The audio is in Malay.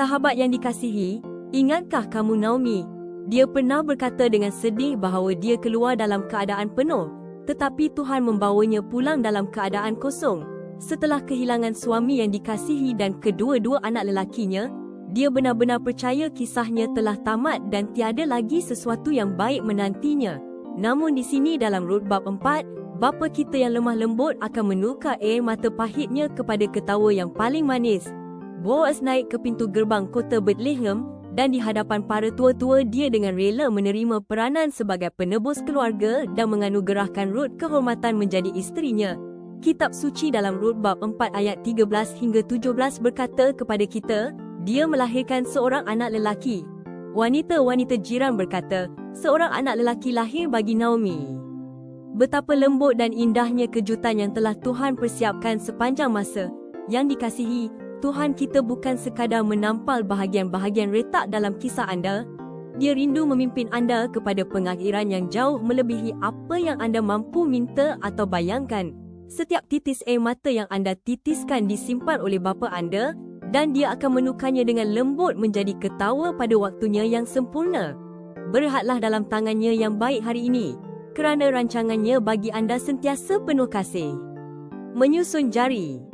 Sahabat yang dikasihi, ingatkah kamu Naomi? Dia pernah berkata dengan sedih bahawa dia keluar dalam keadaan penuh, tetapi Tuhan membawanya pulang dalam keadaan kosong. Setelah kehilangan suami yang dikasihi dan kedua-dua anak lelakinya, dia benar-benar percaya kisahnya telah tamat dan tiada lagi sesuatu yang baik menantinya. Namun di sini dalam Rut bab 4, bapa kita yang lemah lembut akan menukar air mata pahitnya kepada ketawa yang paling manis. Boaz naik ke pintu gerbang kota Bethlehem dan di hadapan para tua-tua dia dengan rela menerima peranan sebagai penebus keluarga dan menganugerahkan Rut kehormatan menjadi isterinya. Kitab suci dalam Rut bab 4 ayat 13 hingga 17 berkata kepada kita, dia melahirkan seorang anak lelaki. Wanita-wanita jiran berkata, seorang anak lelaki lahir bagi Naomi. Betapa lembut dan indahnya kejutan yang telah Tuhan persiapkan sepanjang masa. Yang dikasihi, Tuhan kita bukan sekadar menampal bahagian-bahagian retak dalam kisah anda. Dia rindu memimpin anda kepada pengakhiran yang jauh melebihi apa yang anda mampu minta atau bayangkan. Setiap titis air mata yang anda titiskan disimpan oleh bapa anda dan dia akan menukarnya dengan lembut menjadi ketawa pada waktunya yang sempurna. Berehatlah dalam tangannya yang baik hari ini, kerana rancangannya bagi anda sentiasa penuh kasih. Menyusun jari.